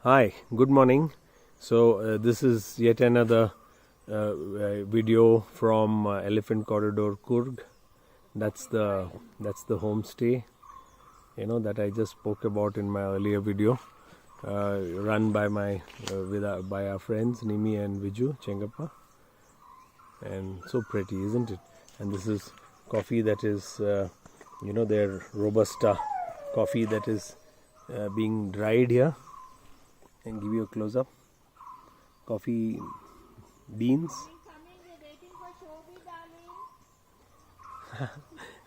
Hi, good morning. So this is yet another video from Elephant Corridor Coorg. That's the homestay, that I just spoke about in my earlier video, run by by our friends Nimmi and Viju Chengappa, and so pretty, isn't it? And this is coffee that is, their Robusta coffee that is being dried here. And give you a close up. Coffee beans.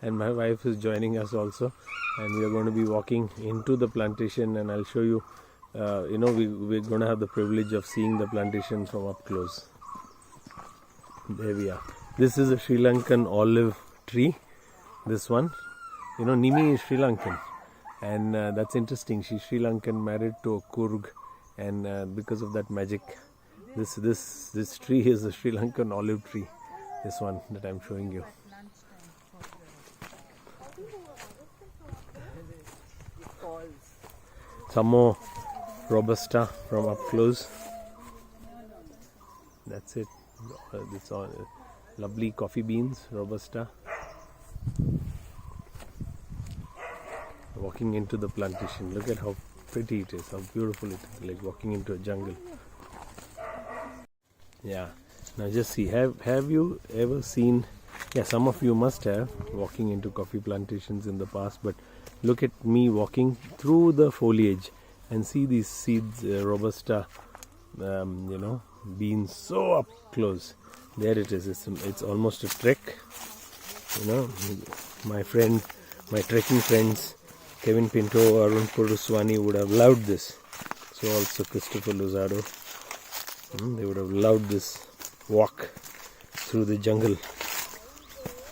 And my wife is joining us also, and we are going to be walking into the plantation, and I'll show you. We're going to have the privilege of seeing the plantation from up close. There we are. This is a Sri Lankan olive tree. This one, Nimmi is Sri Lankan, and that's interesting. She's Sri Lankan, married to a Koorg. And because of that magic, this tree is a Sri Lankan olive tree. This one that I'm showing you. Some more Robusta from up close. That's it. It's all lovely coffee beans, Robusta. Walking into the plantation. Look at how pretty it is, how beautiful it is, like walking into a jungle. Yeah, now just see, have you ever seen, some of you must have, walking into coffee plantations in the past, but look at me walking through the foliage and see these seeds, Robusta, beans so up close. There it is. It's almost a trek. My trekking friends Kevin Pinto, Arun Puruswani would have loved this. So also Christopher Lozado. They would have loved this walk through the jungle.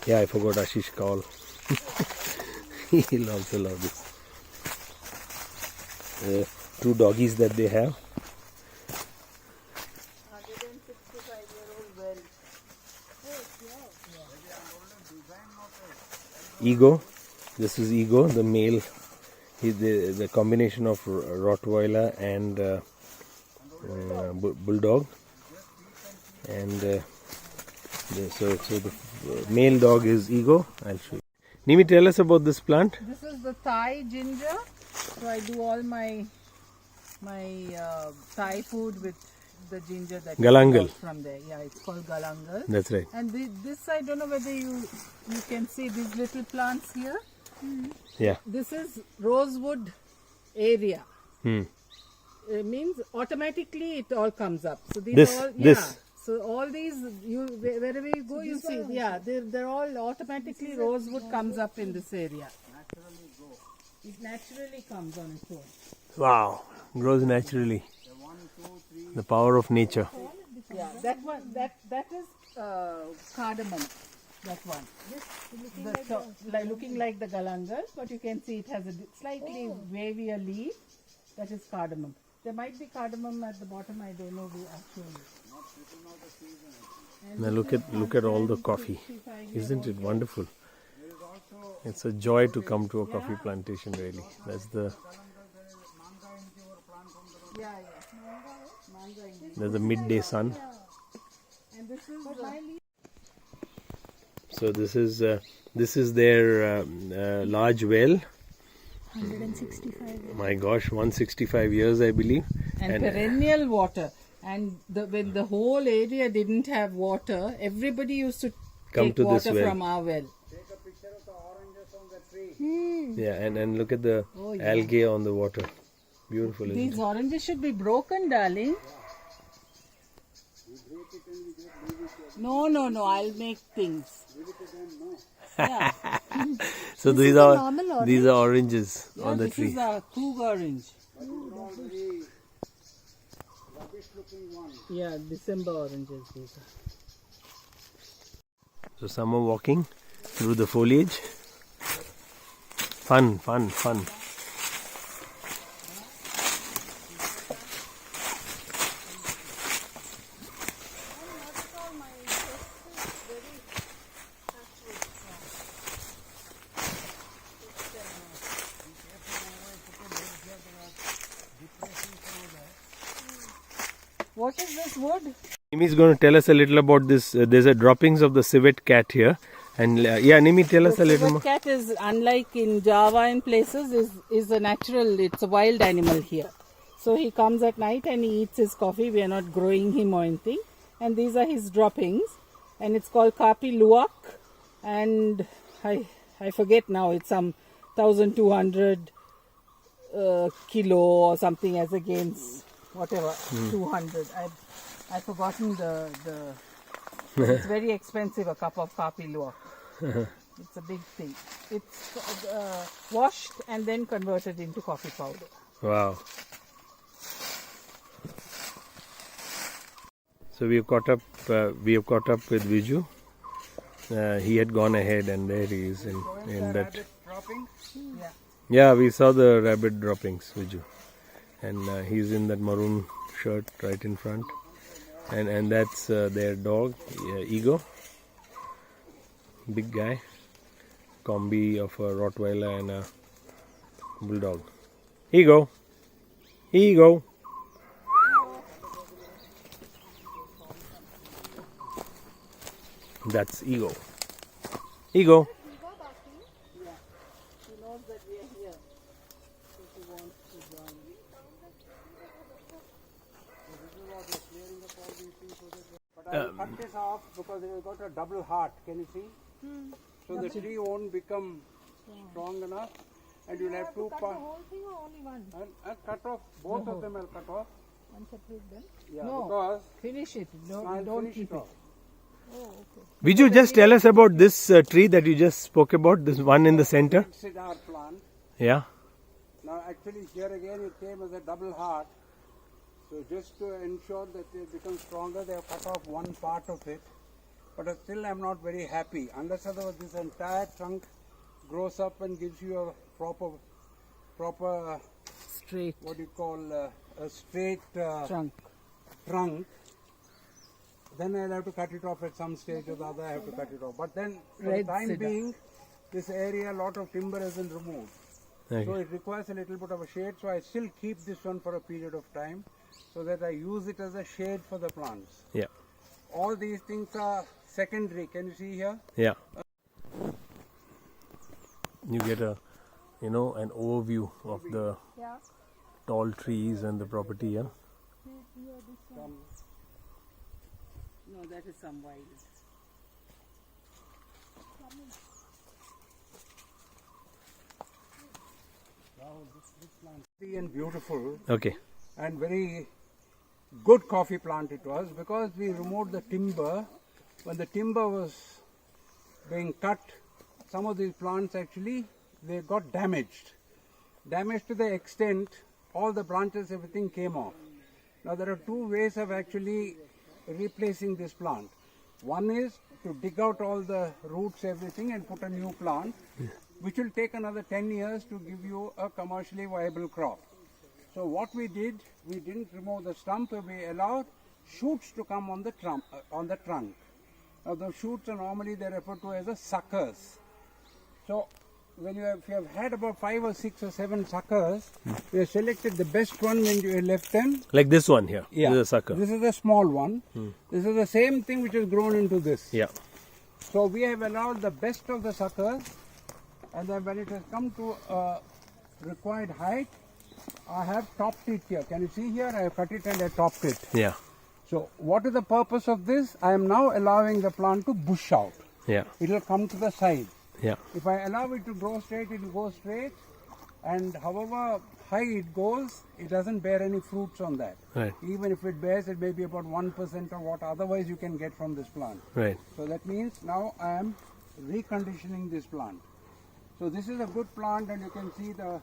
Yeah, I forgot Ashish Kaul. He'll also love this. Two doggies that they have. 165-year-old well. Ego. This is Ego, the male. He's the combination of Rottweiler and Bulldog. And so the male dog is Ego. I'll show you. Nimmi, tell us about this plant. This is the Thai ginger. So I do all my Thai food with the ginger that Galangal. From there. Yeah, it's called galangal. That's right. And this I don't know whether you can see these little plants here. Yeah. This is rosewood area. It Means automatically it all comes up. So these This- all this. So all these wherever you go you see they're all automatically rosewood comes up in this area. It naturally comes on its own. Wow. Grows naturally. The power of nature. Yeah, that one that is cardamom. That one. Looking like the galangal, but you can see it has a slightly wavier leaf. That is cardamom. There might be cardamom at the bottom. I don't know the actual. Now look at all the coffee. Isn't it wonderful? It's a joy to come to a coffee plantation, really. That's the midday sun. And this is So this is their large well. 165. My gosh, 165 years, I believe. and perennial water. And when the whole area didn't have water, everybody used to Come take to this water well. from our well. Yeah, and look at the algae on the water. Beautiful, isn't These oranges should be broken, darling. No, I'll make things. Yeah. it? So This these is a are normal orange? these are oranges on the This tree. is a Coorg orange. Yeah, December oranges these are. So some are walking through the foliage. Fun. What is this wood? Nimmi is going to tell us a little about this. There's a droppings of the civet cat here. And yeah, Nimmi, tell us a little more. The cat is, unlike in Java and places, is a natural, it's a wild animal here. So he comes at night and he eats his coffee. We are not growing him or anything. And these are his droppings. And it's called Kapi Luwak. And I forget now, it's some 1,200 kilo or something as against whatever, 200. I've forgotten the it's very expensive, a cup of Kapi Luwak. It's a big thing. It's washed and then converted into coffee powder. Wow. So we have caught up with Viju. He had gone ahead and there he is in that. Yeah, we saw the rabbit droppings, Viju. And he's in that maroon shirt right in front. And that's their dog, Ego. Big guy. Combi of a Rottweiler and a Bulldog. Ego. Ego. That's Ego. Ego. Yeah. He knows that we are here. So he wants to join. But I will cut this off because it has got a double heart. Can you see? So the tree won't become strong enough, and you'll have two parts. The whole thing or only one? I'll cut off both of them. I'll cut off. One separate then? Yeah, No. because Finish it. I'll Don't finish keep it. off. Oh, okay. Viju, just tell us about this tree that you just spoke about, this one in the center. Red cedar plant. Yeah. Now, actually, here again it came as a double heart. So just to ensure that it becomes stronger, they have cut off one part of it. But still, I'm not very happy. Unless otherwise, this entire trunk grows up and gives you a proper Straight what do you call a straight trunk. trunk, then I'll have to cut it off at some stage or the other. I have to cut it off. But then, for Red the time cedar. being, this area, a lot of timber has been removed. Okay. So it requires a little bit of a shade. So I still keep this one for a period of time, so that I use it as a shade for the plants. Yeah. All these things are secondary. Can you see here? Yeah. You get an overview of the tall trees and the property. Yeah. No, that is some wild. And beautiful Okay. and very good coffee plant it was, because we removed the timber. When the timber was being cut, some of these plants actually they got damaged to the extent all the branches, everything came off. Now there are two ways of actually replacing this plant. One is to dig out all the roots, everything, and put a new plant, which will take another 10 years to give you a commercially viable crop. So what we did, we didn't remove the stump, we allowed shoots to come on the trunk. Now the shoots are normally they're referred to as the suckers. So if you have had about 5 or 6 or 7 suckers, we have selected the best one when you left them. Like this one here. Yeah. This is a sucker. This is a small one. This is the same thing which has grown into this. Yeah. So we have allowed the best of the suckers, and then when it has come to a required height, I have topped it here. Can you see here? I have cut it and I topped it. Yeah. So what is the purpose of this? I am now allowing the plant to bush out. Yeah. It will come to the side. Yeah. If I allow it to grow straight, it will go straight, and however high it goes, it doesn't bear any fruits on that. Right. Even if it bears, it may be about 1% of what otherwise you can get from this plant. Right. So that means now I am reconditioning this plant. So this is a good plant, and you can see the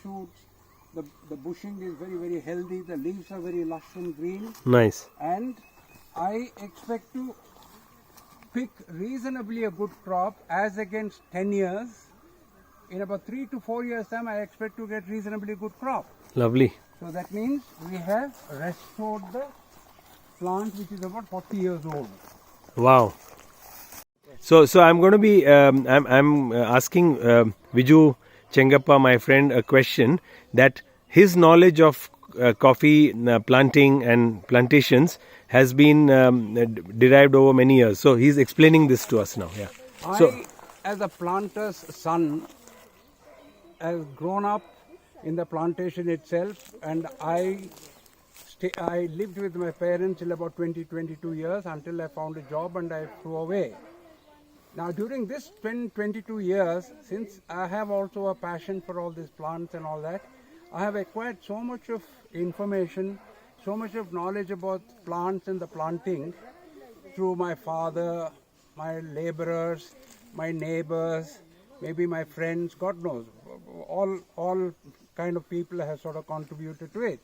shoots, the bushing is very, very healthy, the leaves are very lush and green, Nice. and I expect to pick reasonably a good crop as against 10 years. In about 3 to 4 years time, I expect to get reasonably good crop. Lovely. So that means we have restored the plant which is about 40 years old. Wow. So I'm going to be I'm asking Viju Chengappa, my friend, a question that his knowledge of coffee planting and plantations has been derived over many years. So he's explaining this to us now. Yeah. I, as a planter's son, have grown up in the plantation itself, and I lived with my parents till about 22 years until I found a job and I flew away. Now during this 22 years, since I have also a passion for all these plants and all that, I have acquired so much of information, so much of knowledge about plants and the planting through my father, my laborers, my neighbors, maybe my friends, God knows, all kind of people have sort of contributed to it.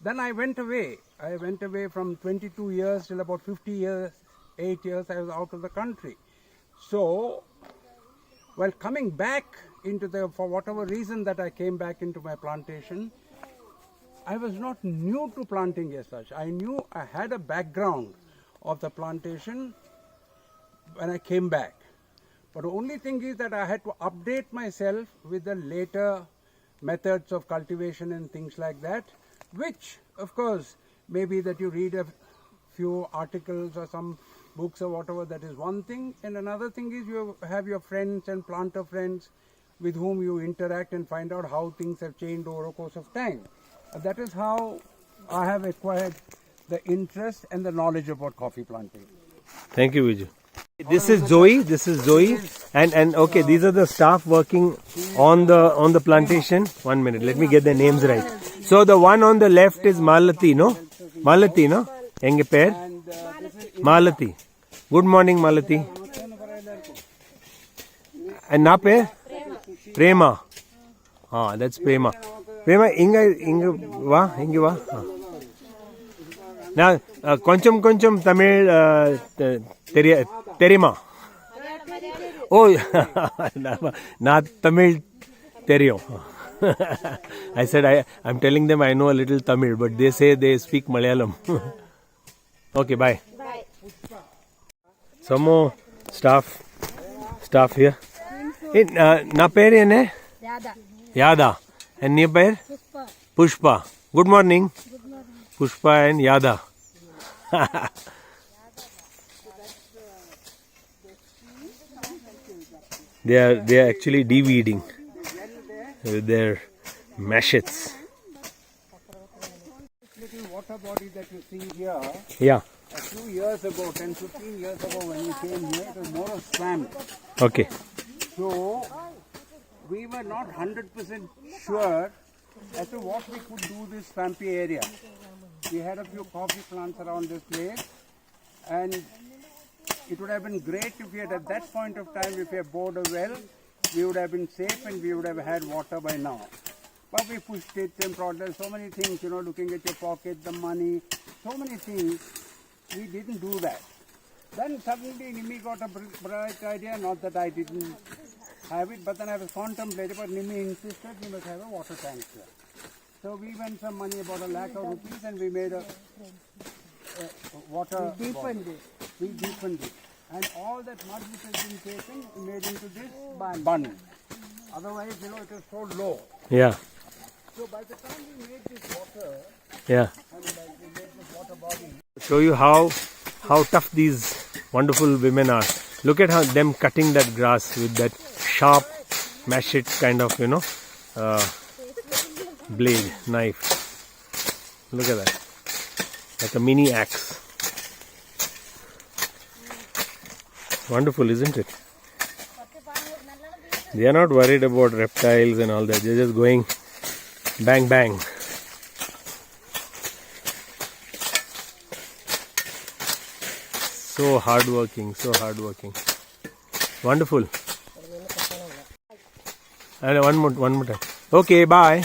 Then I went away. I went away from 22 years till about 8 years I was out of the country. So, while coming back into for whatever reason that I came back into my plantation, I was not new to planting as such. I knew I had a background of the plantation when I came back. But the only thing is that I had to update myself with the later methods of cultivation and things like that, which, of course, maybe that you read a few articles or some books or whatever, that is one thing. And another thing is you have your friends and planter friends with whom you interact and find out how things have changed over a course of time. That is how I have acquired the interest and the knowledge about coffee planting. Thank you, Viju. This is Zoe, and okay, these are the staff working on the plantation. 1 minute, let me get the names right. So the one on the left is Malati, no? Enge pair? Malati. Good morning, Malati. And na pair? Prema. Ah, that's Prema. Prema, inga va. Now, koncham Tamil Terima. Oh, not Tamil Terio. I said I'm telling them I know a little Tamil, but they say they speak Malayalam. Okay, bye. Bye. Some more staff here. Na pair ne? Yada. And near pair? Pushpa. Good morning. Pushpa and Yada. They are actually de-weeding with their machets. This little water body that you see here, Yeah. a few years ago, 10-15 years ago when we came here, it was more of swamp. Okay. So, we were not 100% sure as to what we could do this swampy area. We had a few coffee plants around this place, and it would have been great if we had at that point of time, if we had bored a well, we would have been safe and we would have had water by now. But we pushed it and brought so many things, looking at your pocket, the money, so many things, we didn't do that. Then suddenly Nimmi got a bright idea, not that I didn't have it, but then I was contemplating, but Nimmi insisted we must have a water tank here. So we went some money, about ₹1 lakh and we made a water. We deepened it. And all that mud which has been taken, made into this bun. Otherwise, it was so low. Yeah. So by the time we made this water, Yeah. and we made this water body, Show you how tough these wonderful women are. Look at how them cutting that grass with that sharp machete kind of blade, knife. Look at that, like a mini axe. Wonderful, isn't it? They are not worried about reptiles and all that. They're just going bang bang. So hardworking. Wonderful. And one more time. Okay, bye.